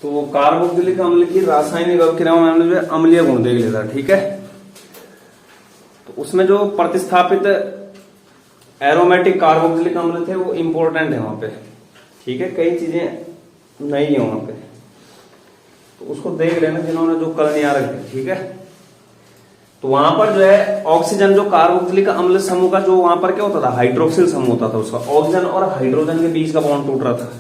तो कार्बोक्सिलिक अम्ल की रासायनिक अभिक्रियाओं में हमने जो है अम्लीय गुण देख लिया था, ठीक है। तो उसमें जो प्रतिस्थापित एरोमेटिक कार्बोक्सिलिक अम्ल थे वो इंपॉर्टेंट है वहां पे, ठीक है। कई चीजें नहीं है वहां पे, तो उसको देख लेना जिन्होंने जो कल नहीं आ रखे, ठीक है। तो वहां पर जो है ऑक्सीजन जो कार्बोक्सिलिक अम्ल समूह का जो वहां पर क्या होता था, हाइड्रोक्सिल समूह होता था, उसका ऑक्सीजन और हाइड्रोजन के बीच का बॉन्ड टूट रहा था।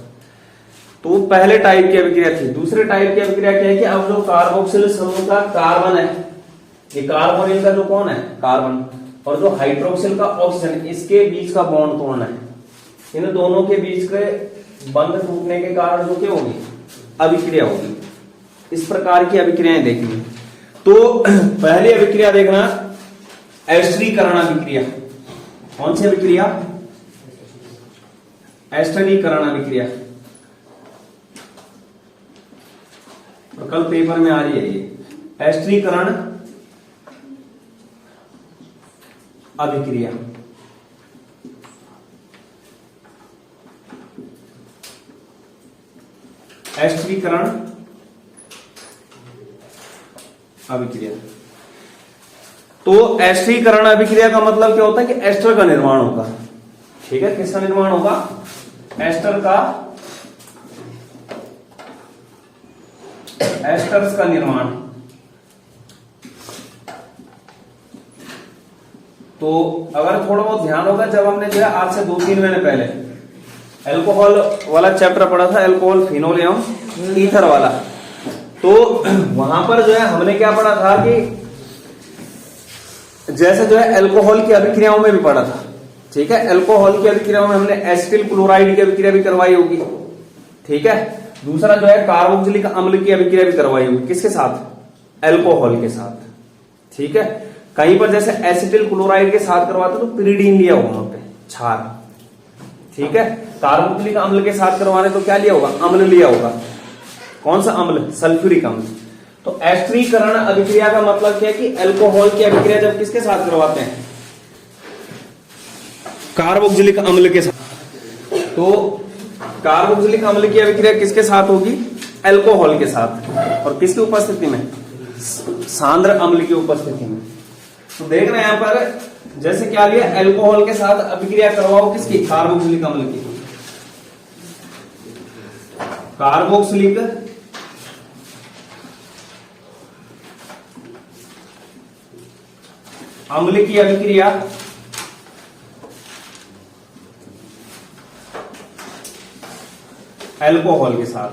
तो वो पहले टाइप की अभिक्रिया थी। दूसरे टाइप की अभिक्रिया क्या है कि अब जो कार्बोक्सिल समूह का कार्बन है, ये कार्बोनिल का जो कौन है कार्बन, और जो हाइड्रोक्सिल का ऑक्सीजन, इसके बीच का बॉन्ड तोड़ना है। इन दोनों के बीच के बंध टूटने के कारण जो क्या होगी, अभिक्रिया होगी। इस प्रकार की अभिक्रियाएं देखनी। तो पहली अभिक्रिया देखना एस्टरीकरण अभिक्रिया। कौन सी अभिक्रिया, एस्टरीकरण अभिक्रिया। और कल पेपर में आ रही है ये एस्टरीकरण अभिक्रिया। एस्टरीकरण अभिक्रिया। तो एस्टरीकरण अभिक्रिया का मतलब क्या होता है कि एस्टर का निर्माण होगा, ठीक है। किसका निर्माण होगा, एस्टर का, एस्टर्स का निर्माण। तो अगर थोड़ा बहुत ध्यान होगा, जब हमने जो है आज से 2-3 महीने पहले अल्कोहल वाला चैप्टर पढ़ा था, अल्कोहल फिनोल एवं ईथर वाला, तो वहां पर जो है हमने क्या पढ़ा था कि जैसे जो है अल्कोहल की अभिक्रियाओं में भी पढ़ा था, ठीक है। अल्कोहल की अभिक्रियाओं में हमने एसिटिल क्लोराइड की अभिक्रिया भी करवाई होगी, ठीक है। दूसरा जो है कार्बोक्सिलिक अम्ल की अभिक्रिया भी करवाई होगी, किसके साथ, अल्कोहल के साथ, ठीक है। कहीं पर जैसे एसिटिल क्लोराइड के साथ करवाते तो पिरिडीन लिया होगा वहां पे, क्षार, ठीक है। कार्बोक्सिलिक अम्ल के साथ करवाने तो क्या लिया होगा, अम्ल लिया होगा। कौन सा अम्ल, सल्फ्यूरिक अम्ल। तो एस्टरीकरण अभिक्रिया का मतलब क्या है कि अल्कोहल की अभिक्रिया जब किसके साथ करवाते हैं, कार्बोक्सिलिक अम्ल के साथ, तो कार्बोक्सिलिक अम्ल की अभिक्रिया किसके साथ होगी, अल्कोहल के साथ, और किसकी उपस्थिति में, सांद्र अम्ल की उपस्थिति में। तो देख रहे हैं यहां पर जैसे क्या लिया, अल्कोहल के साथ अभिक्रिया करवाओ किसकी, कार्बोक्सिलिक अम्ल की। कार्बोक्सिलिक अम्ल की अभिक्रिया अल्कोहल के साथ,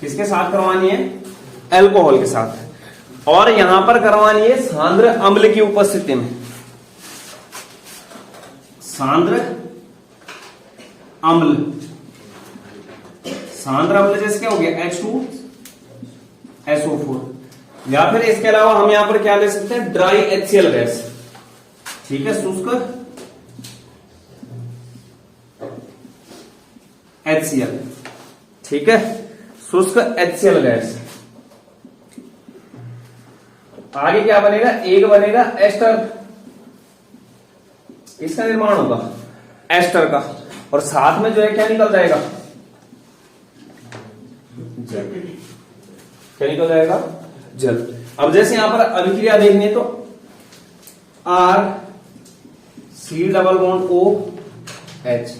किसके साथ करवानी है, अल्कोहल के साथ, और यहां पर करवानी है सांद्र अम्ल की उपस्थिति में। सांद्र अम्ल, सांद्र अम्ल जैसे क्या हो गया, H2SO4, या फिर इसके अलावा हम यहां पर क्या ले सकते हैं, ड्राई HCl गैस, ठीक है, शुष्क HCl, ठीक है, शुष्क HCl गैस। आगे क्या बनेगा, एक बनेगा एस्टर, इसका निर्माण होगा एस्टर का, और साथ में जो है क्या निकल जाएगा, जल, क्या निकल जाएगा, जल। अब जैसे यहां पर अभिक्रिया देखनी है तो RC≡OH,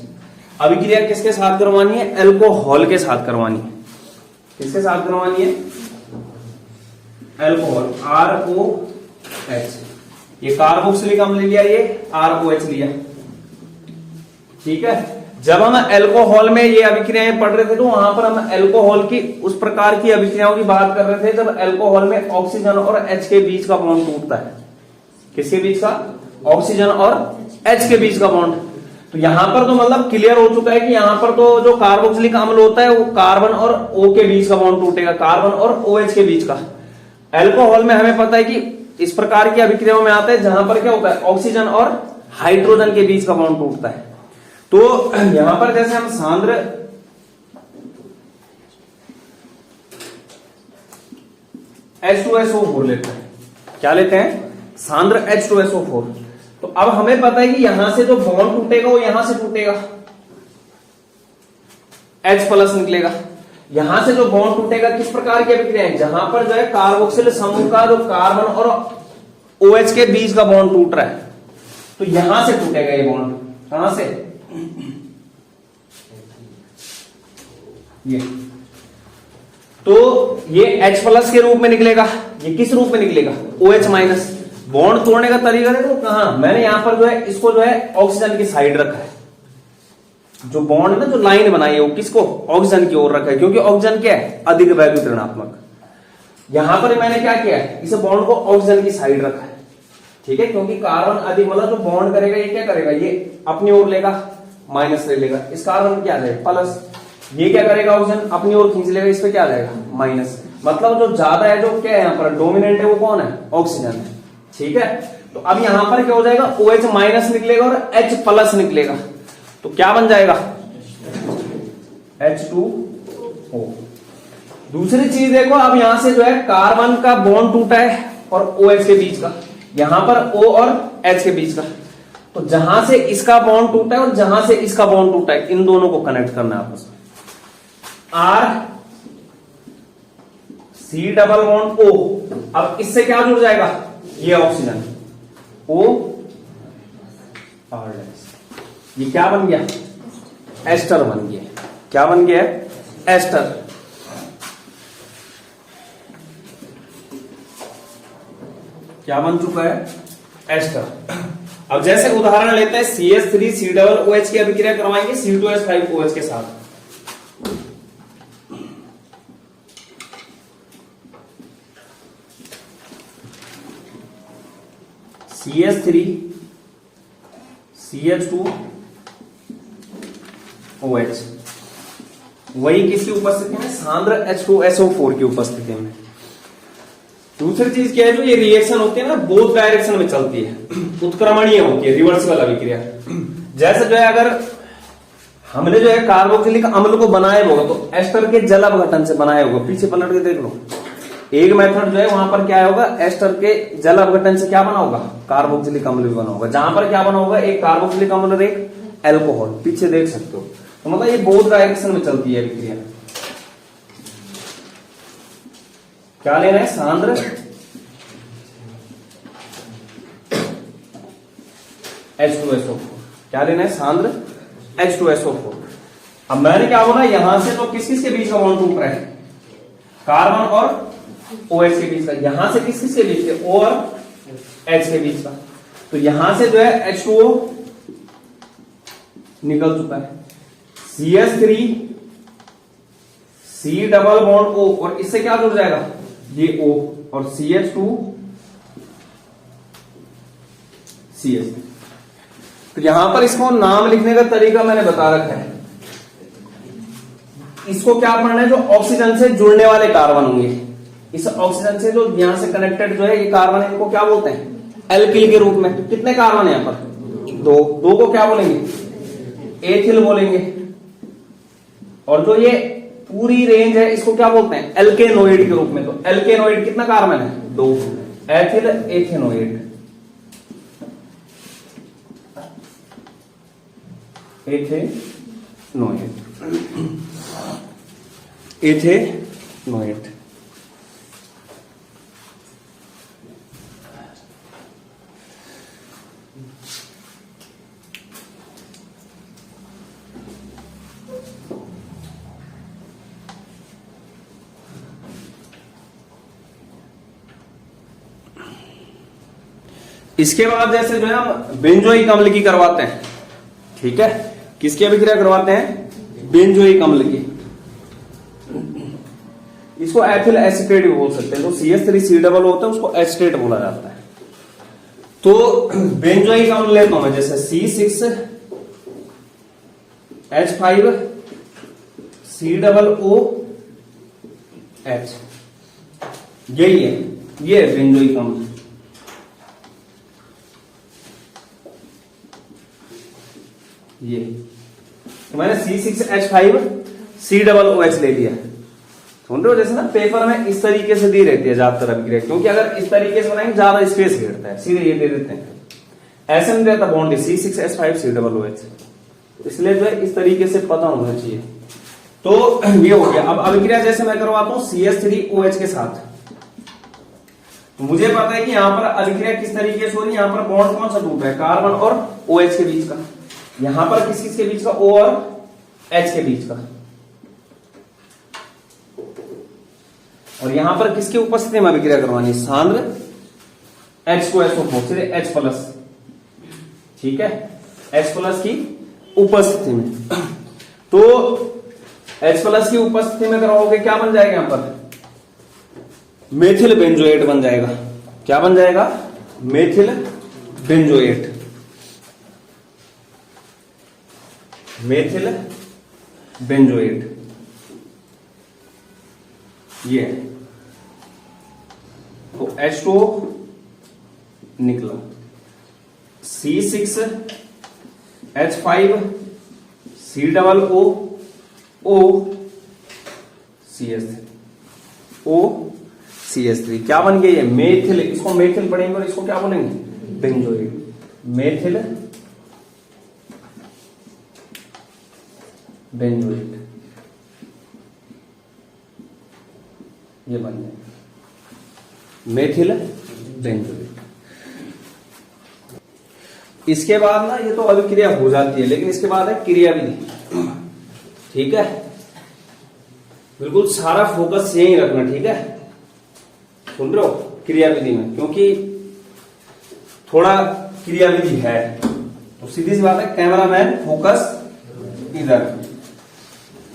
अभिक्रिया किसके साथ करवानी है, अल्कोहल के साथ करवानी है। किसके साथ करवानी है, अल्कोहल, ROH। ये कार्बोक्सिलिक अम्ल लिया, ये ROH लिया, ठीक है। जब हम अल्कोहल में ये अभिक्रियाएं पढ़ रहे थे तो वहां पर हम अल्कोहल की उस प्रकार की अभिक्रियाओं की बात कर रहे थे जब अल्कोहल में ऑक्सीजन और H के बीच का बॉन्ड टूटता है। किसके बीच का, ऑक्सीजन और H के बीच का बॉन्ड। तो यहां पर तो मतलब क्लियर हो चुका है कि यहां पर तो जो कार्बोक्सिलिक अम्ल होता है वो कार्बन और O के बीच का बॉन्ड टूटेगा, कार्बन और OH के बीच का। अल्कोहल में हमें पता है कि इस प्रकार की अभिक्रियाओं में आता है जहां पर क्या होता है, ऑक्सीजन और हाइड्रोजन के बीच का बॉन्ड टूटता है। तो यहां पर जैसे हम सांद्र H2SO4 लेते हैं, क्या लेते हैं, सांद्र H2SO4। तो अब हमें पता है कि यहां से जो बॉन्ड टूटेगा वो यहां से टूटेगा, H+ निकलेगा। यहां से जो बॉन्ड टूटेगा किस प्रकार की अभिक्रिया है, जहां पर जो है कार्बोक्सिल समूह का जो कार्बन और OH के बीच का बॉन्ड टूट रहा है, तो यहां से टूटेगा ये बॉन्ड। कहां से, ये तो ये H+ के रूप में निकलेगा। ये किस रूप में निकलेगा, OH-। बॉन्ड तोड़ने का तरीका देखो कहां, मैंने यहां पर जो है इसको जो है ऑक्सीजन की साइड रखा है। जो बॉन्ड ना, जो लाइन बनाई है वो किसको, ऑक्सीजन की ओर रखा है, क्योंकि ऑक्सीजन क्या है, अधिक वैल्यू ऋणात्मक। यहां पर मैंने क्या किया है, इसे बॉन्ड को ऑक्सीजन की साइड रखा है, ठीक है, क्योंकि कार्बन अधिक मतलब जो बॉन्ड करेगा ये क्या करेगा, ये अपनी ओर लेगा, माइनस ले लेगा, इस कार्बन क्या जाएगा प्लस, ये क्या करेगा ऑक्सीजन अपनी ओर खींच लेगा, इस पे क्या जाएगा माइनस। मतलब जो ज्यादा है, जो क्या है यहाँ पर डोमिनेंट है, वो कौन है, ऑक्सीजन है, ठीक है। तो अब यहां पर क्या हो जाएगा, OH- निकलेगा और H+ निकलेगा, तो क्या बन जाएगा, H2O। दूसरी चीज देखो, अब यहां से जो है कार्बन का बॉन्ड टूटा है और OH के बीच का, यहां पर O और H के बीच का, तो जहां से इसका बॉन्ड टूटा है और जहां से इसका बॉन्ड टूटा है, इन दोनों को कनेक्ट करना है आपस में। R⁻O, अब इससे क्या जुड़ जाएगा, ये ऑक्सीजन O R, ये क्या बन गया, एस्टर बन गया। क्या बन गया, एस्टर। क्या बन चुका है, एस्टर। अब जैसे उदाहरण लेते हैं, CH3COOH की अभिक्रिया करवाएंगे C2H5OH के साथ। CH3 CH2OH, वही किसकी उपस्थिति में, सांद्र H2SO4 की उपस्थिति में। दूसरी चीज क्या है, जो ये रिएक्शन होती है ना, बोथ डायरेक्शन में चलती है, उत्क्रमणीय होती है, रिवर्सिबल अभिक्रिया। जैसे जो है अगर हमने जो है कार्बोक्सिलिक अम्ल को बनाया होगा, तो एस्टर के जल अपघटन से बनाया होगा, पीछे पलट के देख लो। एक मेथड जो है वहां पर क्या होगा, एस्टर के जल अपघटन से क्या बना होगा, कार्बोक्सिलिक अम्ल भी बना होगा। जहां पर क्या बना होगा, एक कार्बोक्सिलिक अम्ल और एक एल्कोहल, पीछे देख सकते हो। तो मतलब ये बोथ डायरेक्शन में चलती है अभिक्रिया। क्या लेना है, सांद्र H2SO4, क्या लेना है, सांद्र H2SO4। अब मैंने क्या बोला, यहां से तो किस किस के बीच का बॉन्ड टूट रहा है, कार्बन और OH के बीच का, यहां से किस किस के बीच के, O और H के बीच का, तो यहां से जो है H2O निकल चुका है, CH3 C double bond O, और इससे क्या जुड़ जाएगा, ये O, और CH2 CH। तो यहां पर इसको नाम लिखने का तरीका मैंने बता रखा है। इसको क्या पढ़ना है, जो ऑक्सीजन से जुड़ने वाले कार्बन होंगे, इस ऑक्सीजन से जो यहां से कनेक्टेड जो है ये कार्बन है, इनको क्या बोलते हैं, एल्किल के रूप में। कितने कार्बन है यहां पर, दो को क्या बोलेंगे, एथिल बोलेंगे। और जो ये पूरी रेंज है इसको क्या बोलते हैं, एल्केनोइड के रूप में। तो एल्केनोइड कितना कार्बन है, 2, एथिल एथेनोइड, एथेनोइड। इसके बाद जैसे जो है हम बेंजोइक अम्ल की करवाते हैं, ठीक है, किसकी अभिक्रिया करवाते हैं, बेंजोइक अम्ल की। इसको एथिल एसीटेट भी बोल सकते हैं। तो CH3C डबल होता है उसको एसीटेट बोला जाता है। तो बेंजोइक अम्ल लेता हूं मैं, जैसे C6H5COOH, यही है, ये बेंजोइक अम्ल। ये तो मैंने C6H5COOH ले लिया। सुन रहे हो, जैसे ना पेपर में इस तरीके से दी रहती है ज्यादातर अभिक्रिया, क्योंकि अगर इस तरीके से बनाएंगे ज्यादा स्पेस घेरता है, सीधे ये दे देते हैं, ऐसे नहीं रहता बॉन्ड C6H5COOH, इसलिए जो है इस तरीके से पता होना चाहिए। तो ये हो गया। अब अभिक्रिया जैसे मैं करवाता हूं CH3OH के साथ, तो मुझे पता है कि यहां पर अभिक्रिया किस तरीके से हो रही है। यहां पर बॉन्ड कौन सा टूट रहा है, कार्बन और OH के बीच का। यहां पर किस किस के बीच का, O और H के बीच का। और यहां पर किसकी उपस्थिति में अभिक्रिया करवानी, सांद्र H2SO4 सीधे H+, ठीक है, H+ की उपस्थिति में। तो H+ की उपस्थिति में करवाओगे, क्या बन जाएगा यहां पर, मेथिल बेंजोएट बन जाएगा। क्या बन जाएगा, मेथिल बेंजोएट। मेथिल बेंजोएट ये है। तो H2O निकला, C6H5 COO OCH3 क्या बन गई है, मेथिल। इसको मेथिल पढ़ेंगे और इसको क्या बोलेंगे, बेंजोएट। मेथिल बेंजोएट ये बन जाएगा मेथिल बेंजोएट। इसके बाद ना ये तो अभिक्रिया हो जाती है, लेकिन इसके बाद है क्रियाविधि। ठीक है, बिल्कुल सारा फोकस यही रखना, ठीक है, सुन रहे हो, क्रियाविधि में, क्योंकि थोड़ा क्रियाविधि है। तो सीधी सी बात है, कैमरामैन फोकस इधर,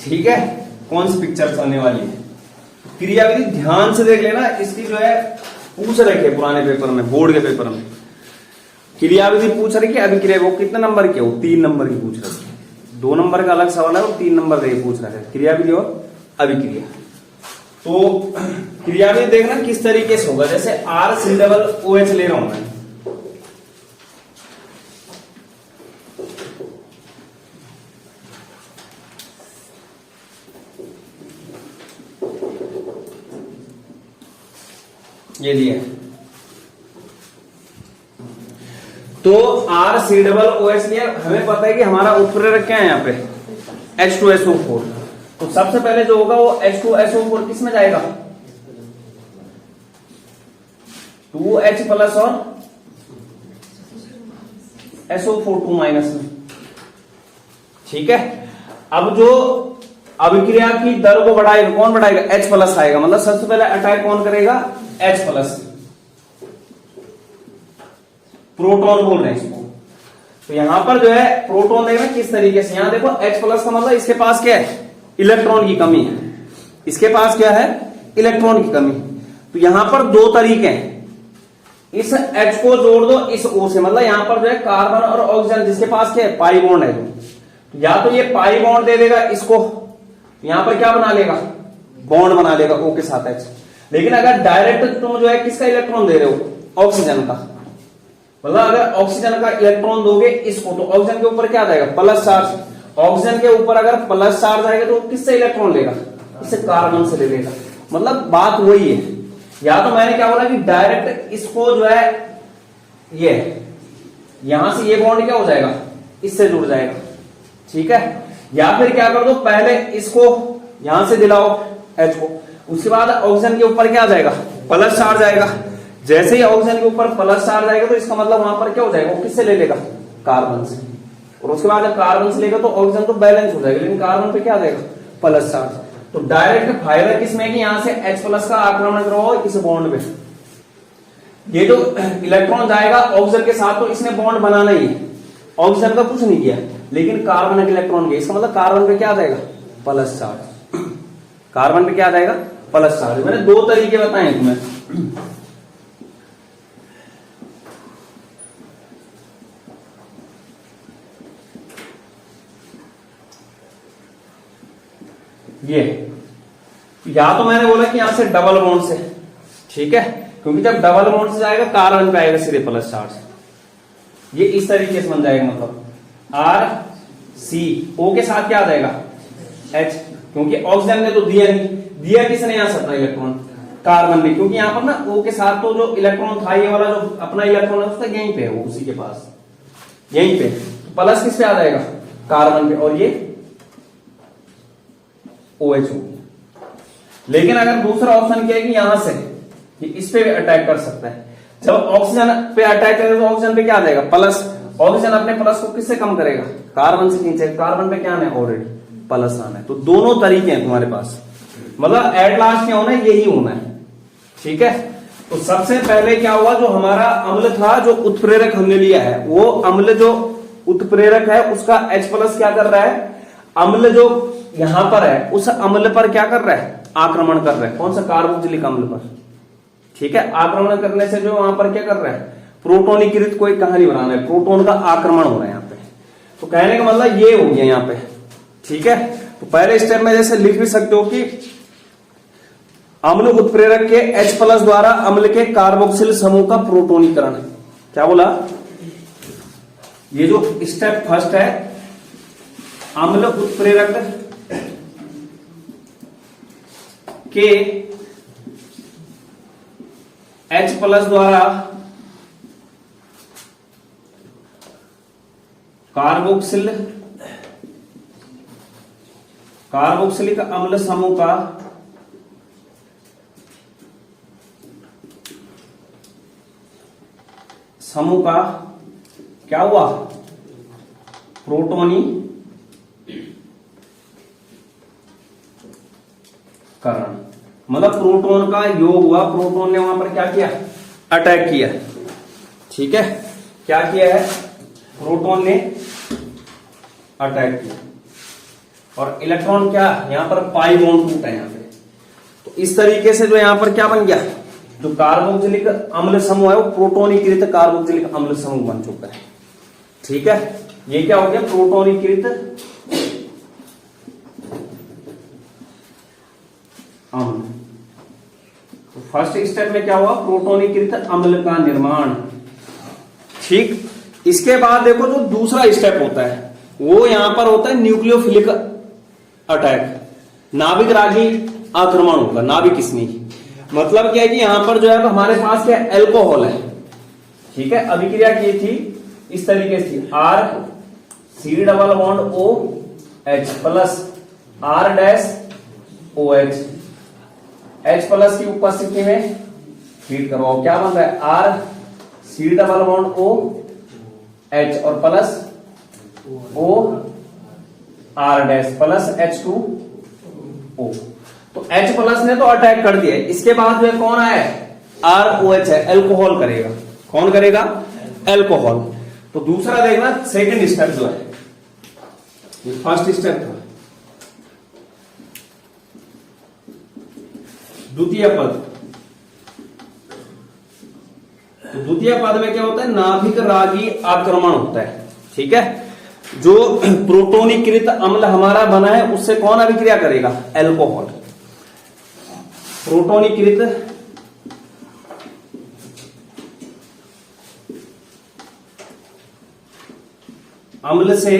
ठीक है, कौन सी पिक्चर चलने वाली है। क्रियाविधि ध्यान से देख लेना, इसकी जो है पूछ रखे पुराने पेपर में, बोर्ड के पेपर में क्रियाविधि पूछ रही है। अभिक्रिया वो कितने नंबर की, वो 3 नंबर की पूछ रही है। 2 नंबर का अलग सवाल है और 3 नंबर का पूछ रहा है, क्रियाविधि और अभिक्रिया। तो क्रियाविधि देखना किस तरीके से होगा, जैसे RCOOH ले रहा हूं मैं, ये लिया, तो RCOOH लिया। हमें पता है कि हमारा उत्प्रेरक क्या है यहाँ पे, H2SO4। तो सबसे पहले जो होगा वो H2SO4 किस में जाएगा, 2H+ और SO4 2- में, ठीक है। अब जो अभिक्रिया की दर को बढ़ाएगा, कौन बढ़ाएगा, H+ आएगा। मतलब सबसे पहले अटैक कौन करेगा, H+, प्रोटॉन बोल रहे हैं इसको। तो यहां पर जो है प्रोटॉन देखना किस तरीके से, यहां देखो H+ का मतलब इसके पास क्या है, इलेक्ट्रॉन की कमी है। इसके पास क्या है, इलेक्ट्रॉन की कमी। तो यहां पर 2 तरीके हैं, इस H को जोड़ दो इस O से, मतलब यहां पर जो है कार्बन और ऑक्सीजन जिसके पास क्या है, पाई बॉन्ड है, तो या तो ये पाई बॉन्ड दे देगा इसको, यहां पर क्या बना लेगा, बॉन्ड बना लेगा O के साथ H। लेकिन अगर डायरेक्ट तुम जो है किसका इलेक्ट्रॉन दे रहे हो, ऑक्सीजन का, मतलब अगर ऑक्सीजन का इलेक्ट्रॉन दोगे इसको, तो ऑक्सीजन के ऊपर क्या आ जाएगा, प्लस चार्ज। ऑक्सीजन के ऊपर अगर प्लस चार्ज आएगा तो किससे इलेक्ट्रॉन लेगा, इससे कार्बन से ले लेगा। मतलब बात वही है। या तो मैंने क्या बोला कि डायरेक्ट इसको जो है ये यहां से ये बॉन्ड क्या हो जाएगा, इससे जुड़ जाएगा, ठीक है। या फिर क्या कर दो, पहले इसको यहां से दिलाओ H को, उसके बाद ऑक्सीजन के ऊपर क्या आ जाएगा, प्लस चार्ज आएगा। जैसे ही ऑक्सीजन के ऊपर प्लस चार्ज आएगा तो इसका मतलब वहां पर क्या हो जाएगा, वो किससे ले लेगा, कार्बन से। और उसके बाद जब कार्बन से लेगा तो ऑक्सीजन तो बैलेंस हो जाएगा, लेकिन कार्बन पे क्या आ जाएगा, प्लस चार्ज। तो डायरेक्ट फायदा किसमें कि यहां से H+ का आक्रमण करो इस बॉन्ड पे। ये जो इलेक्ट्रॉन जाएगा ऑक्सीजन के साथ, तो इसने बॉन्ड बनाना ही है, ऑक्सीजन का कुछ नहीं किया, लेकिन कार्बन के इलेक्ट्रॉन के, इसका मतलब कार्बन पे क्या आ जाएगा, प्लस चार्ज। कार्बन पे क्या आ जाएगा, प्लस चार्ज। मैंने 2 तरीके बताए तुम्हें। ये या तो मैंने बोला कि यहां से डबल बॉन्ड से, ठीक है, क्योंकि जब डबल बॉन्ड से जाएगा कार्बन पे आएगा सीधे प्लस चार्ज। ये इस तरीके से बन जाएगा, मतलब RCO के साथ क्या आ जाएगा, H, क्योंकि ऑक्सीजन ने तो दिया नहीं, दिया किसने यहां से, अपना इलेक्ट्रॉन, कार्बन ने, क्योंकि यहां पर ना O के साथ तो जो इलेक्ट्रॉन था, ये वाला जो अपना इलेक्ट्रॉन है उसका यहीं पे है, वो उसी के पास यहीं पे, तो प्लस किस पे आ जाएगा, कार्बन पे। और ये OH होगी। लेकिन अगर दूसरा ऑप्शन क्या है कि यहां से कि इस पे अटैक कर सकता है, जब ऑक्सीजन पे अटैक करेगा तो ऑक्सीजन पे क्या देगा, प्लस। ऑक्सीजन अपने प्लस को किससे कम करेगा, कार्बन से खींचेगा। कार्बन पे क्या आना है, ऑलरेडी प्लस आना है। तो दोनों तरीके हैं तुम्हारे पास, मतलब एट लास्ट क्या होना है, यही होना है। ठीक है, तो सबसे पहले क्या हुआ, जो हमारा अम्ल था, जो उत्प्रेरक हमने लिया है, वो अम्ल जो उत्प्रेरक है उसका H प्लस क्या कर रहा है, अम्ल जो यहां पर है उस अम्ल पर क्या कर रहा है, आक्रमण कर रहा है। कौन सा, कार्बोक्सिलिक अम्ल पर। ठीक है, आक्रमण करने से जो वहां पर क्या कर रहा है, प्रोटोनीकृत कोई कहानी बनाना है, प्रोटोन का आक्रमण हो रहा है यहाँ पे। तो कहने का मतलब ये हो गया यहाँ पे। ठीक है, तो पहले स्टेप में जैसे लिख भी सकते हो कि अम्ल उत्प्रेरक के H प्लस द्वारा अम्ल के कार्बोक्सिल समूह का प्रोटोनीकरण। क्या बोला, ये जो स्टेप फर्स्ट है, अम्ल उत्प्रेरक के H प्लस द्वारा कार्बोक्सिलिक अम्ल समूह का क्या हुआ, प्रोटोनीकरण। मतलब प्रोटोन का योग हुआ, प्रोटोन ने वहां पर क्या किया, अटैक किया। ठीक है, क्या किया है, प्रोटोन ने अटैक किया। और इलेक्ट्रॉन क्या, यहां पर पाई बॉन्ड टूटा है यहां पे। तो इस तरीके से जो यहां पर क्या बन गया, जो कार्बोक्सिलिक अम्ल समूह है वो प्रोटोनीकृत कार्बोक्सिलिक अम्ल समूह बन चुका है। ठीक है, ये क्या हो गया, प्रोटोनीकृत अम्ल। तो फर्स्ट स्टेप में क्या हुआ, प्रोटोनीकृत अम्ल का निर्माण। ठीक, इसके बाद देखो जो दूसरा स्टेप होता है वो यहां पर होता है न्यूक्लियोफिलिक अटैक, नाभिक रागी आक्रमण होगा, नाभिक स्नेही। मतलब क्या है कि यहां पर जो है तो हमारे पास क्या एल्कोहल है। ठीक है, अभिक्रिया की थी इस तरीके से, R C double bond OH plus R dash OH, H plus की उपस्थिति में हीट करवाओ, क्या बन रहा है, R C double bond OH और plus O R dash plus H2O। तो H प्लस ने तो अटैक कर दिया। इसके बाद जो कौन आया है, ROH है, एल्कोहल करेगा। कौन करेगा, एल्कोहल। तो दूसरा देखना, सेकंड स्टेप जो है, ये फर्स्ट स्टेप था, द्वितीय पद। तो द्वितीय पद में क्या होता है, नाभिक रागी आक्रमण होता है। ठीक है, जो प्रोटोनीकृत अम्ल हमारा बना है उससे कौन अभिक्रिया करेगा, एल्कोहल। प्रोटोनीकृत अम्ल से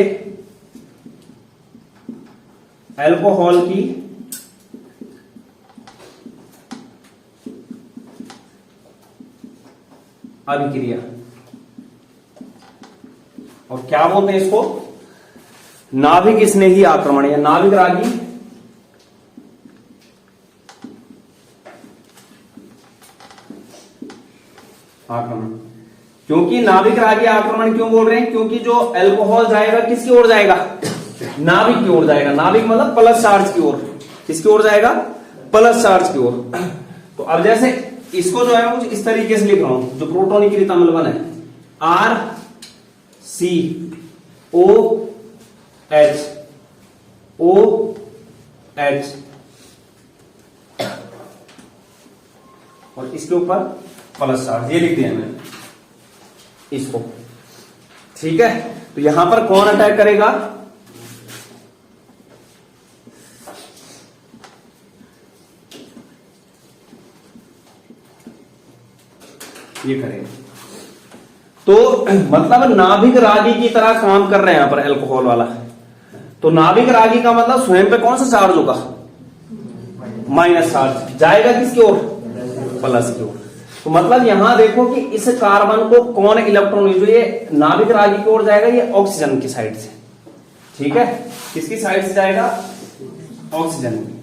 एल्कोहल की अभिक्रिया, और क्या बोलते हैं इसको, नाभिक स्नेही आक्रमण या नाभिक रागी आक्रमण। क्योंकि नाभिक रागी आक्रमण क्यों बोल रहे हैं, क्योंकि जो एल्कोहल जाएगा किसकी ओर जाएगा, नाभिक की ओर जाएगा। नाभिक मतलब प्लस चार्ज की ओर। किसकी ओर जाएगा, प्लस चार्ज की ओर। तो अब जैसे इसको जो है कुछ इस तरीके से लिख रहा हूं, जो प्रोटोनीकृत अम्ल बना है, RCOH और इसके ऊपर प्लस चार्ज, ये लिख दिया मैंने इसको। ठीक है, तो यहां पर कौन अटैक करेगा, ये करेगा। तो मतलब नाभिक रागी की तरह काम कर रहे हैं यहां पर एल्कोहल वाला। तो नाभिक रागी का मतलब स्वयं पे कौन सा चार्ज होगा, माइनस चार्ज, जाएगा किसकी ओर, प्लस की ओर। तो मतलब यहां देखो कि इस कार्बन को कौन इलेक्ट्रॉन, जो ये नाभिक रागी की ओर जाएगा, ये ऑक्सीजन की साइड से। ठीक है, किसकी साइड से जाएगा, ऑक्सीजन की।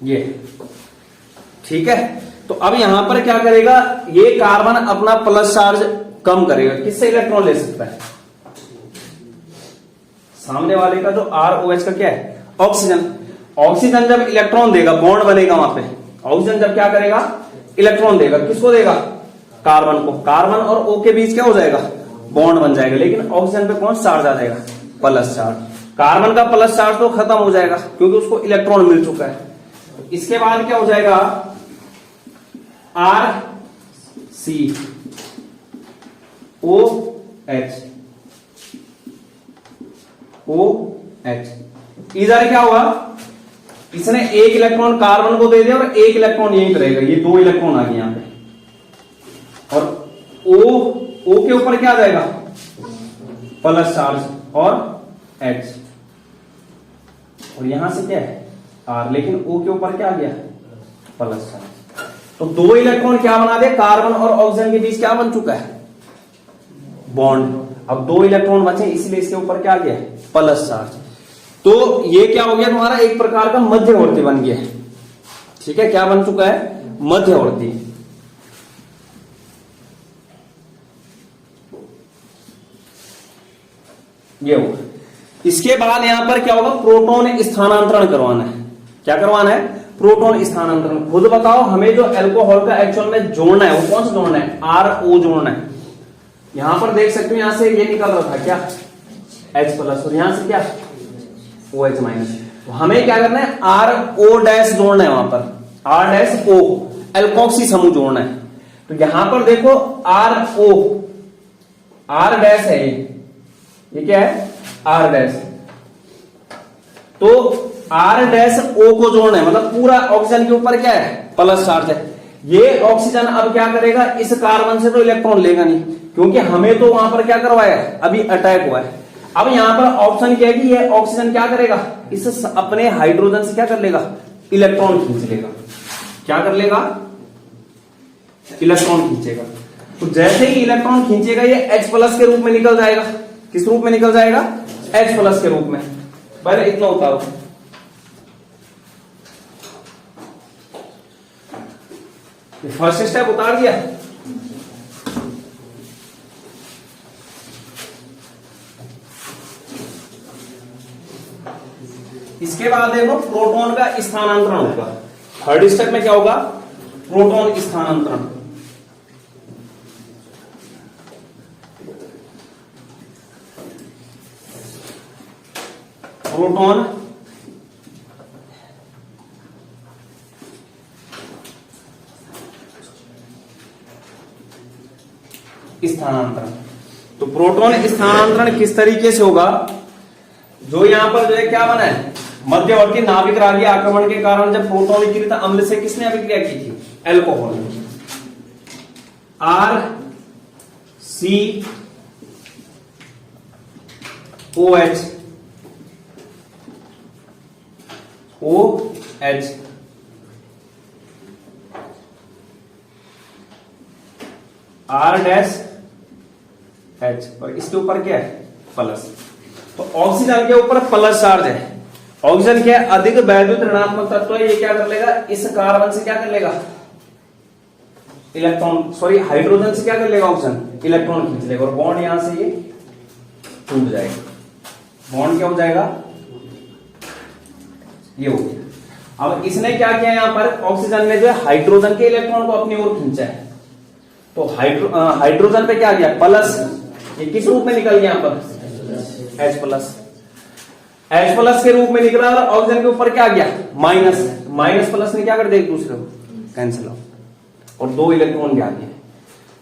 ये ठीक है। तो अब यहां पर क्या करेगा, ये कार्बन अपना प्लस चार्ज कम करेगा, किससे इलेक्ट्रॉन ले सकता है, सामने वाले का जो ROH का क्या है, ऑक्सीजन। ऑक्सीजन जब इलेक्ट्रॉन देगा, बॉन्ड बनेगा वहां पे, ऑक्सीजन जब क्या करेगा, इलेक्ट्रॉन देगा, किसको देगा, कार्बन को। कार्बन और O के बीच क्या हो जाएगा, बॉन्ड बन जाएगा, लेकिन ऑक्सीजन पे कौन चार्ज आ जाएगा, प्लस चार्ज। कार्बन का प्लस चार्ज तो खत्म हो जाएगा क्योंकि उसको इलेक्ट्रॉन मिल चुका है। इसके बाद क्या हो जाएगा, RCOH। इधर क्या हुआ, इसने एक इलेक्ट्रॉन कार्बन को दे दिया और एक इलेक्ट्रॉन यहीं पे रहेगा, ये 2 इलेक्ट्रॉन आ गए यहां पे। और O के ऊपर क्या आ जाएगा, प्लस चार्ज और H, और यहां से क्या है R, लेकिन O के ऊपर क्या आ गया, प्लस चार्ज। तो 2 इलेक्ट्रॉन क्या बना दिया, कार्बन और ऑक्सीजन के बीच क्या बन चुका है, बॉन्ड। अब 2 इलेक्ट्रॉन बचे, इसलिए इसके ऊपर क्या आ गया, प्लस चार्ज। तो ये क्या हो गया, तुम्हारा एक प्रकार का मध्यवर्ती बन गया। ठीक है, क्या बन चुका है, मध्यवर्ती। ये होगा। इसके बाद यहां पर क्या होगा, प्रोटॉन स्थानांतरण करवाना है। क्या करवाना है, प्रोटॉन स्थानांतरण। खुद बताओ, हमें जो अल्कोहल का एक्चुअल में जोड़ना है वो कौन सा जोड़ना है, RO जोड़ना है। यहां पर देख सकते हो, यहां से ये निकल रहा था क्या, H प्लस, और यहां से क्या, OH माइनस। तो हमें क्या करना है, RO डैश जोड़ना है, वहां पर R डैश O एल्कोक्सी समूह जोड़ना है। तो यहां पर देखो RO, R डैश है, ये क्या है, R डैश। तो R डैश O को जोड़ना है, मतलब पूरा ऑक्सीजन के ऊपर क्या है, प्लस चार्ज है। ये ऑक्सीजन अब क्या करेगा, इस कार्बन से तो इलेक्ट्रॉन लेगा नहीं, क्योंकि हमें तो वहां पर क्या करवाया है, अभी अटैक हुआ है। अब यहां पर ऑप्शन क्या है कि ये ऑक्सीजन क्या करेगा, इस अपने हाइड्रोजन से क्या कर लेगा, इलेक्ट्रॉन खींच लेगा। क्या कर लेगा, इलेक्ट्रॉन खींचेगा। तो जैसे ही इलेक्ट्रॉन खींचेगा, ये H प्लस के रूप में निकल जाएगा। किस रूप में निकल जाएगा, H प्लस के रूप में। पहले इतना उतारो, फर्स्ट स्टेप उतार दिया। इसके बाद देखो प्रोटॉन का स्थानांतरण होगा। थर्ड स्टेप में क्या होगा, प्रोटॉन स्थानांतरण। प्रोटॉन स्थानांतरण। तो प्रोटॉन स्थानांतरण किस तरीके से होगा, जो यहां पर जो है क्या बना है, मध्यवर्ती नाभिक रागी आक्रमण के कारण जब प्रोटॉन विकृत अम्ल से किसने अभिक्रिया की थी, alcohol. RCOH R dash H, और इसके ऊपर क्या है, प्लस। तो ऑक्सीजन के ऊपर प्लस चार्ज है। ऑक्सीजन क्या है, अधिक वैद्युत ऋणात्मक तत्व है। ये क्या कर लेगा, इस कार्बन से क्या कर लेगा, इलेक्ट्रॉन, सॉरी हाइड्रोजन से क्या कर लेगा, ऑक्सीजन इलेक्ट्रॉन खींच लेगा, और बॉन्ड यहां से ये टूट जाएगा। बॉन्ड क्या हो जाएगा, ये हो गया। अब इसने क्या किया, यहां पर ऑक्सीजन ने जो है हाइड्रोजन के इलेक्ट्रॉन को अपनी ओर खींचा है। तो हाइड्रोजन पे क्या गया, प्लस। ये किस रूप में निकल गया, यहां पर H प्लस। H प्लस के रूप में निकला, और ऑक्सीजन के ऊपर क्या गया, माइनस। माइनस प्लस ने क्या कर दिया, एक दूसरे को कैंसिल हो, और 2 इलेक्ट्रॉन क्या गया।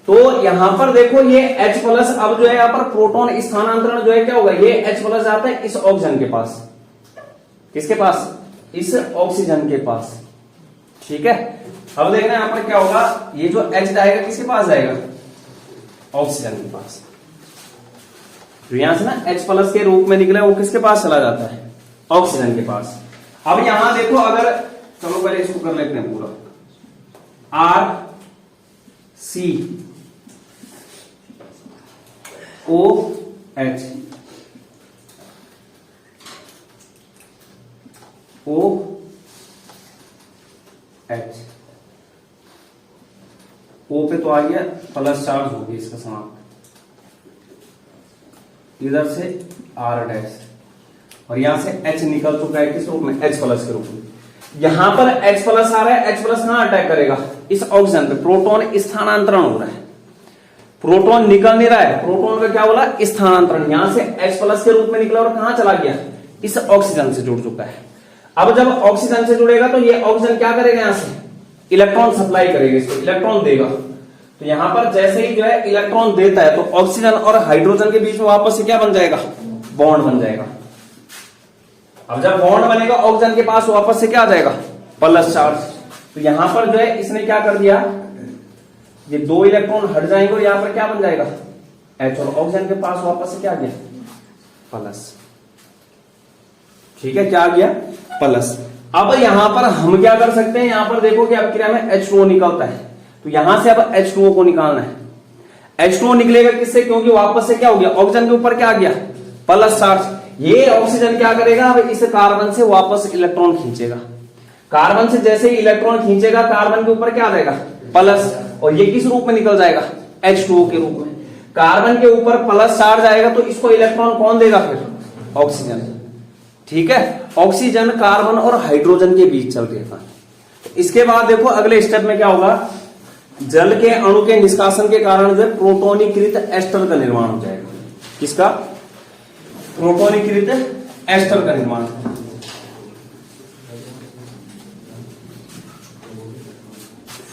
तो यहां पर देखो ये H प्लस, अब जो है यहां पर प्रोटॉन स्थानांतरण जो है क्या होगा, ये H प्लस जाता है इस ऑक्सीजन के पास। किसके पास, इस ऑक्सीजन के पास। ठीक है, अब देखना यहां पर क्या होगा, ये जो H जाएगा किसके पास जाएगा, ऑक्सीजन के पास। तो यहां से ना H प्लस के रूप में निकला, वो किसके पास चला जाता है, ऑक्सीजन के पास। अब यहां देखो, अगर चलो पहले इसको कर लेते हैं पूरा, R C O H, O H, O पे तो आ गया प्लस चार्ज हो गया इसका समाप्त, इधर से आर डैश, और यहां से H निकल चुका है किस रूप में, H प्लस के रूप में। यहां पर H प्लस आ रहा है, H प्लस कहां अटैक करेगा, इस ऑक्सीजन पे। प्रोटॉन स्थानांतरण हो रहा है, प्रोटॉन निकल नहीं रहा है, प्रोटॉन का क्या बोला, स्थानांतरण। यहां से H प्लस के रूप में निकला और कहां चला गया, इस ऑक्सीजन से जुड़ चुका है। अब जब ऑक्सीजन से जुड़ेगा तो ये ऑक्सीजन क्या करेगा, यहां से इलेक्ट्रॉन सप्लाई करेगा, इसको इलेक्ट्रॉन देगा। तो यहां पर जैसे ही जो है इलेक्ट्रॉन देता है तो ऑक्सीजन और हाइड्रोजन के बीच में वापस से क्या बन जाएगा, बॉन्ड बन जाएगा। अब जब बॉन्ड बनेगा ऑक्सीजन के पास वापस से क्या आ जाएगा, प्लस चार्ज। तो यहां पर जो है इसने क्या कर दिया, ये दो इलेक्ट्रॉन हट जाएंगे और यहां पर क्या बन जाएगा, H, और ऑक्सीजन के पास वापस से क्या आ गया, प्लस। ठीक है, क्या आ गया, प्लस। अब यहां पर हम क्या कर सकते हैं, यहां पर देखो कि अब क्रिया में H2O निकलता है, तो यहां से अब H2O को निकालना है। H2O निकलेगा किससे, क्योंकि वापस से क्या हो गया, ऑक्सीजन के ऊपर क्या आ गया, प्लस चार्ज। ये ऑक्सीजन क्या करेगा, अब इस कार्बन से वापस इलेक्ट्रॉन खींचेगा। कार्बन से जैसे ही इलेक्ट्रॉन खींचेगा कार्बन के ऊपर क्या आ जाएगा, प्लस, और ये किस रूप में निकल जाएगा, H2O के रूप में। कार्बन के ऊपर प्लस चार्ज आएगा तो इसको इलेक्ट्रॉन कौन देगा फिर, ऑक्सीजन। ठीक है, ऑक्सीजन कार्बन और हाइड्रोजन के बीच चल रहा है। इसके बाद देखो अगले स्टेप में क्या होगा, जल के अणु के निष्कासन के कारण जो प्रोटोनीकृत एस्टर का निर्माण हो जाएगा। किसका, प्रोटोनीकृत एस्टर का निर्माण।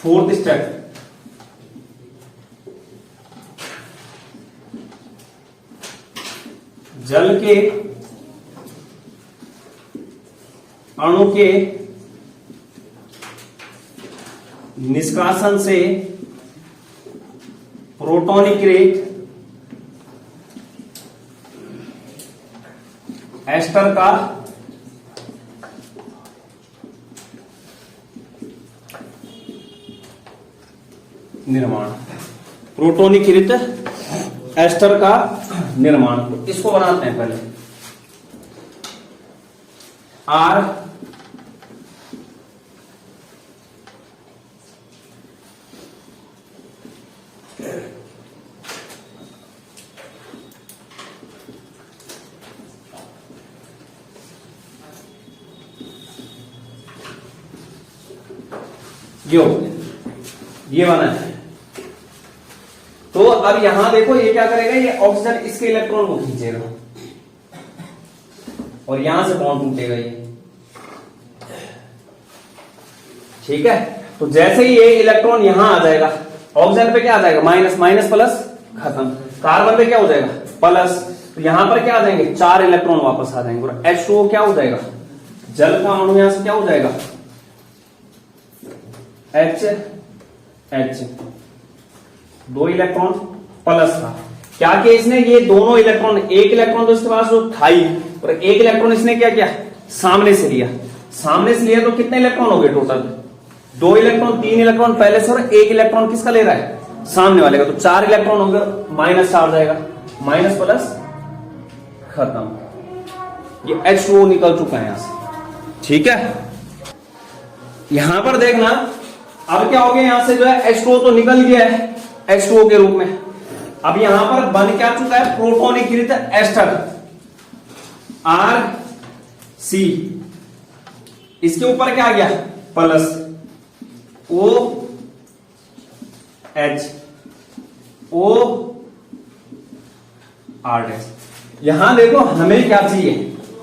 फोर्थ स्टेप, जल के अणु के निष्कासन से प्रोटोनीकृत एस्टर का निर्माण, प्रोटोनीकृत एस्टर का निर्माण। तो इसको बनाते हैं पहले, आर ये बना है। तो अब यहां देखो ये क्या करेगा, ये ऑक्सीजन इसके इलेक्ट्रॉन को खींचेगा और यहां से बॉन्ड टूटेगा ये। ठीक है, तो जैसे ही ये इलेक्ट्रॉन यहां आ जाएगा, ऑक्सीजन पे क्या आ जाएगा, माइनस, माइनस प्लस खत्म। कार्बन पे क्या हो जाएगा, प्लस। तो यहां पर क्या आ जाएंगे, 4 इलेक्ट्रॉन वापस आ जाएंगे और H2O क्या हो जाएगा, जल का अणु यहां से क्या हो जाएगा, H, 2 इलेक्ट्रॉन प्लस था। क्या किया इसने, ये दोनों इलेक्ट्रॉन, एक इलेक्ट्रॉन तो इसके पास जो था ही और एक इलेक्ट्रॉन इसने क्या किया, सामने से लिया। सामने से लिया तो कितने इलेक्ट्रॉन हो गए टोटल, 2 इलेक्ट्रॉन, 3 इलेक्ट्रॉन पहले से और एक इलेक्ट्रॉन किसका ले रहा है, सामने वाले का। तो 4 इलेक्ट्रॉन हो गए, माइनस चार्ज आएगा, माइनस प्लस खत्म। ये H2O निकल चुका है यहां से। ठीक है, यहां पर देखना अब क्या हो गया, यहां से जो है H2O तो निकल गया है H2O के रूप में। अब यहां पर बन क्या चुका है, प्रोटोनीकृत एस्टर RC, इसके ऊपर क्या आ गया, प्लस OH, OR। यहां देखो हमें क्या चाहिए,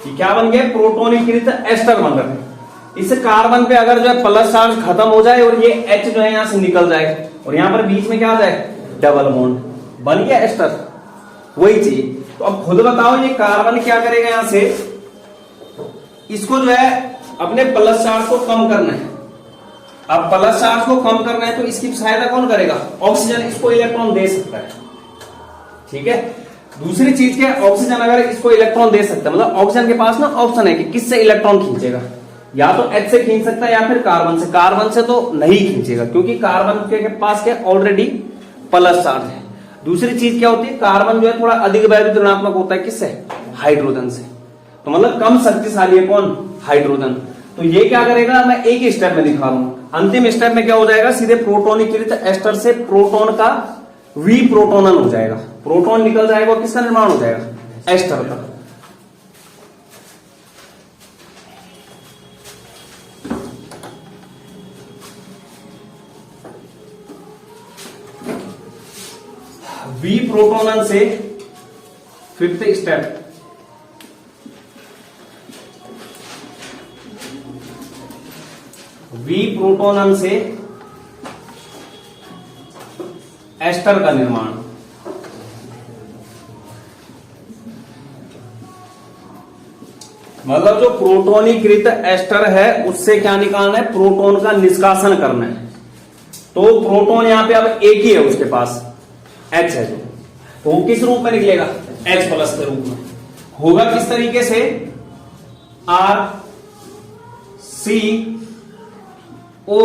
कि क्या बन गया, प्रोटोनीकृत एस्टर बन रहे हैं। इस कार्बन पे अगर जो है प्लस चार्ज खत्म हो जाए और ये H जो है यहां से निकल जाए और यहां पर बीच में क्या आ जाए, डबल बॉन्ड, बन गया एस्टर, वही चाहिए। तो अब खुद बताओ ये कार्बन क्या करेगा, यहां से इसको जो है अपने प्लस चार्ज को कम करना है। अब प्लस चार्ज को कम करना है तो इसकी सहायता कौन करेगा, ऑक्सीजन इसको इलेक्ट्रॉन दे सकता है। ठीक है, दूसरी चीज क्या है, ऑक्सीजन अगर इसको इलेक्ट्रॉन दे सकता है, मतलब ऑक्सीजन के पास ना ऑप्शन है कि किससे इलेक्ट्रॉन खींचेगा, या तो H से खींच सकता है या फिर कार्बन से। कार्बन से तो नहीं खींचेगा क्योंकि कार्बन के पास क्या ऑलरेडी प्लस चार्ज है। दूसरी चीज क्या होती है, कार्बन जो है थोड़ा अधिक वैल्यू ऋणात्मक होता है किससे, हाइड्रोजन से। तो मतलब कम शक्तिशाली है कौन, हाइड्रोजन। तो ये क्या करेगा, मैं एक ही स्टेप में दिखा रहा हूं। अंतिम स्टेप में क्या हो जाएगा, सीधे प्रोटोनीकृत एस्टर से प्रोटॉन का विप्रोटोनन हो जाएगा, प्रोटॉन निकल जाएगा और किसका निर्माण हो जाएगा, एस्टर का। विप्रोटोनन से फिफ्थ स्टेप, विप्रोटोनन से एस्टर का निर्माण। मतलब जो प्रोटोनीकृत एस्टर है उससे क्या निकालना है, प्रोटॉन का निष्कासन करना है। तो प्रोटॉन यहां पे अब एक ही है उसके पास, H है जो, तो वो किस रूप में निकलेगा, H प्लस के रूप में। होगा किस तरीके से, R C O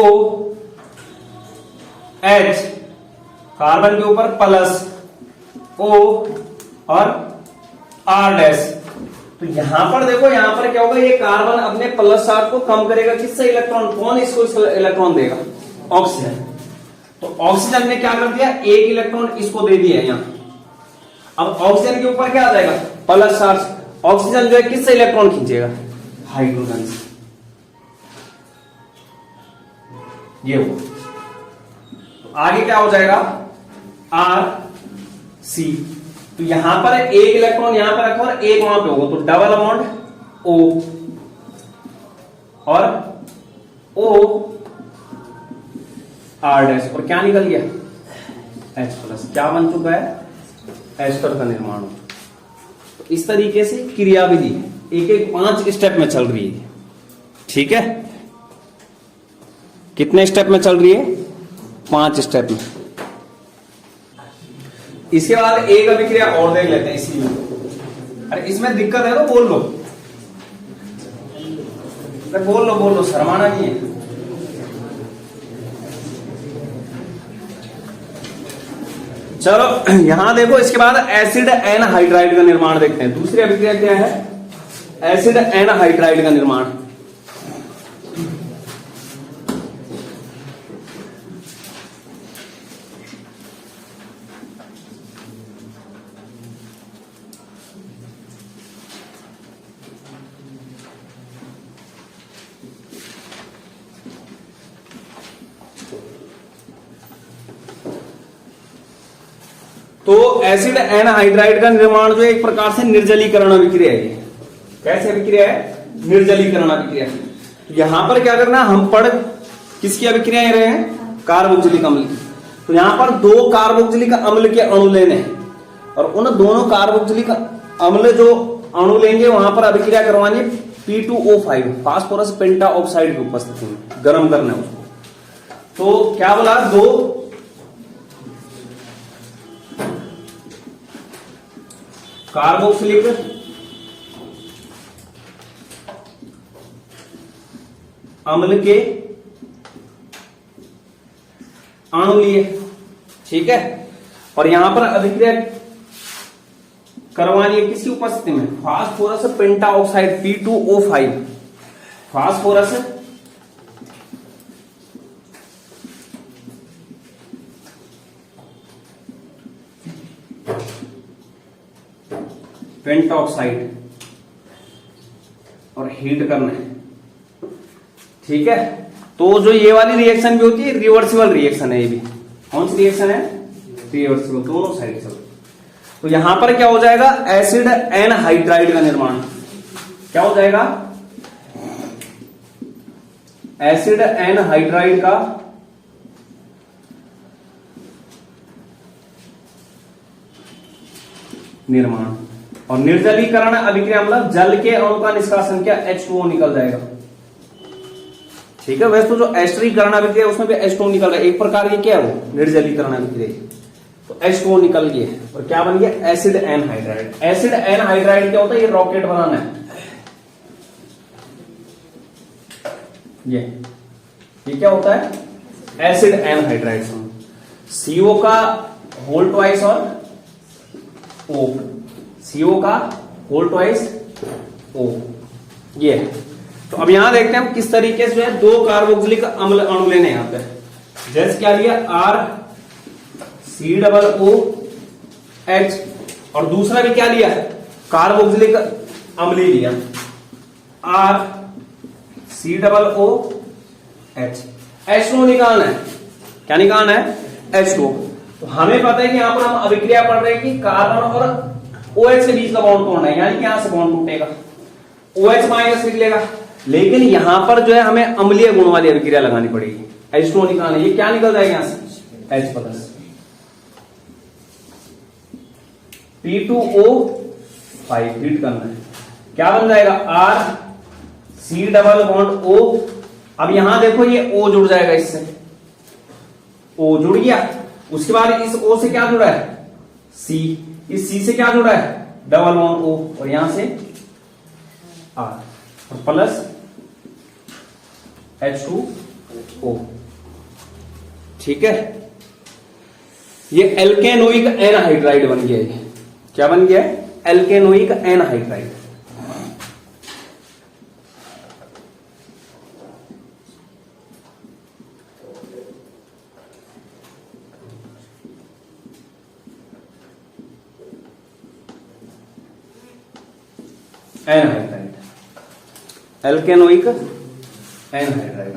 H, carbon के ऊपर प्लस O और R डैश। तो यहां पर देखो, यहां पर क्या होगा, ये कार्बन अपने प्लस चार्ज को कम करेगा किससे, इलेक्ट्रॉन। कौन इसको इलेक्ट्रॉन देगा, ऑक्सीजन। तो ऑक्सीजन ने क्या कर दिया, एक इलेक्ट्रॉन इसको दे दिया यहां। अब ऑक्सीजन के ऊपर क्या आ जाएगा, प्लस चार्ज। ऑक्सीजन जो है किससे इलेक्ट्रॉन खींचेगा, हाइड्रोजन से। ये हो, तो आगे क्या हो जाएगा, आर सी। तो यहां पर एक इलेक्ट्रॉन यहां पर रखो और एक वहां पे होगा, तो डबल अमाउंट ओ और ओ आर डैश, और क्या निकल गया, H प्लस। क्या बन चुका है, एस्टर का निर्माण। तो इस तरीके से क्रियाविधि एक एक 5 स्टेप में चल रही है, ठीक है। कितने स्टेप में चल रही है, 5 स्टेप में। इसके बाद एक अभिक्रिया और देख लेते हैं इसी में। अरे इसमें दिक्कत है तो बोल लो, बोल लो, शर्माना नहीं है। चलो यहां देखो, इसके बाद एसिड एनहाइड्राइड का निर्माण देखते हैं। दूसरी अभिक्रिया क्या है, एसिड एनहाइड्राइड का निर्माण। तो एसिड एनहाइड्राइड का निर्माण जो एक प्रकार से निर्जलीकरण अभिक्रिया है। कैसे अभिक्रिया है, निर्जलीकरण अभिक्रिया। यहां पर क्या करना, हम पढ़ किसकी अभिक्रियाएं रहे हैं, कार्बोक्सिलिक अम्ल की। तो यहां पर 2 कार्बोक्सिलिक अम्ल के अणु लेने हैं और उन दोनों कार्बोक्सिलिक अम्ल जो अणु लेंगे वहां पर अभिक्रिया करवानी है P2O5 फास्फोरस पेंटा ऑक्साइड की उपस्थिति में, गर्म करना है उसको। तो क्या बोला, 2 कार्बोक्सिलिक अम्ल के अणु लिए, ठीक है। और यहां पर अभिक्रिया करवानी है किसकी उपस्थिति में, फास्फोरस पेंटा ऑक्साइड P2O5, फास्फोरस पेंटाऑक्साइड, और हीट करना है, ठीक है। तो जो ये वाली रिएक्शन भी होती है रिवर्सिबल रिएक्शन है, ये भी कौन सी रिएक्शन है, रिवर्सिबल, दोनों साइड से। तो यहां पर क्या हो जाएगा, एसिड एनहाइड्राइड का निर्माण। क्या हो जाएगा, एसिड एनहाइड्राइड का निर्माण। और निर्जलीकरण अभिक्रिया मतलब जल के अणु का निष्कासन, क्या H2O निकल जाएगा, ठीक है। वैसे तो जो एस्टरीकरण अभिक्रिया उसमें भी H2O निकल रहा है, एक प्रकार की क्या है वो निर्जलीकरण अभिक्रिया। तो H2O निकल गया और क्या बन गया, एसिड एनहाइड्राइड। एसिड एनहाइड्राइड क्या होता है, ये रॉकेट बनाना है। ये क्या होता है, एसिड एनहाइड्राइड। CO का होल ट्वाइस और O, CO का होल ट्वाइस O, ये है। तो अब यहां देखते हैं हम किस तरीके से जो है दो कार्बोक्सिलिक अम्ल अणु लेने यहां पे। जैसे क्या लिया, RCOOH, और दूसरा भी क्या लिया, कार्बोक्सिलिक अम्ल लिया, RCOOH। H2 निकालना है, क्या निकालना है, H2। तो हमें पता है कि यहां पर हम अभिक्रिया पढ़ रहे हैं कि कार्बन और OH के बीच का बॉन्ड तोड़ना है, यानी कि यहां से बॉन्ड टूटेगा, OH माइनस निकलेगा। लेकिन यहां पर जो है हमें अम्लीय गुण वाली अभिक्रिया लगानी पड़ेगी, H2 निकालना है। ये क्या निकल जाएगा यहां से, H प्लस, P2O5 हीट करना है, क्या बन जाएगा, RC डबल बॉन्ड O। अब यहां देखो ये O जुड़ जाएगा, इससे O जुड़ गया। उसके बाद इस O से क्या जुड़ा है, C, इस C से क्या जुड़ा है, डबल बॉन्ड O, और यहां से R, और प्लस H2O। ठीक है, ये एल्केनोइक एनहाइड्राइड बन गया। ये क्या बन गया, alkanoic anhydride. Anhydride, alkanoic anhydride.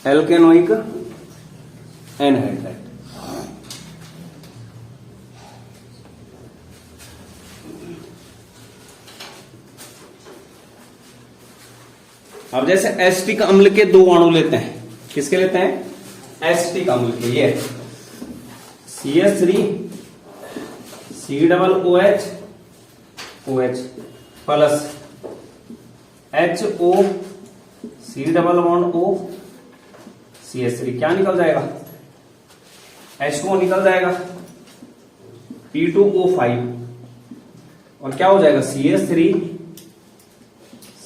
Alkanoic anhydride. अब जैसे एसिटिक अम्ल के दो अणु लेते हैं, किसके लेते हैं, एसिटिक अम्ल के, ये CH3 C double OH OH plus HO C double bond O CH3, क्या निकल जाएगा, H2O निकल जाएगा, P2O5, और क्या हो जाएगा, CH3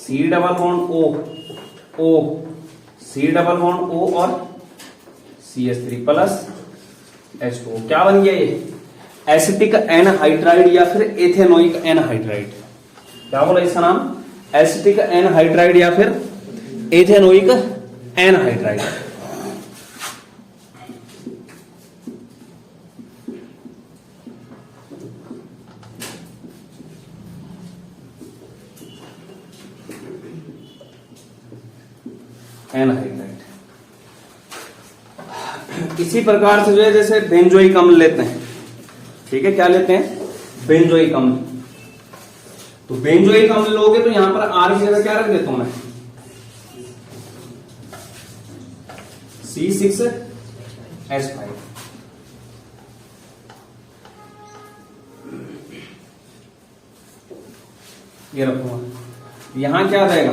C double bond O C double bond O और CH3 प्लस H2O। क्या बन गया ये, एसिटिक एनहाइड्राइड या फिर एथेनोइक एनहाइड्राइड। क्या बोला इसका नाम, एसिटिक एनहाइड्राइड या फिर एथेनोइक एनहाइड्राइड। एनहाइड्राइड। इसी प्रकार से जो है जैसे बेंजोइक अम्ल लेते हैं, ठीक है, क्या लेते हैं, बेंजोइक अम्ल। तो बेंजोइक अम्ल लोगे तो यहां पर R की जगह क्या रख देता हूं मैं, C6H5। ये रखूंगा, यहां क्या आ जाएगा,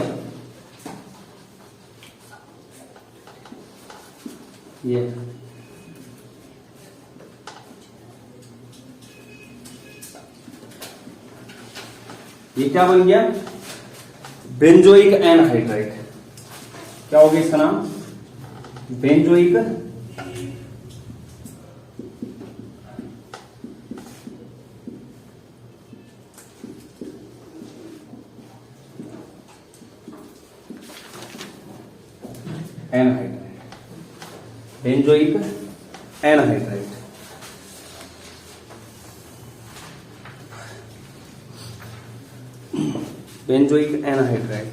ये क्या बन गया, बेंजोइक एनहाइड्राइड। क्या हो गया इसका नाम, benzoic anhydride, benzoic anhydride. Benzoic anhydride.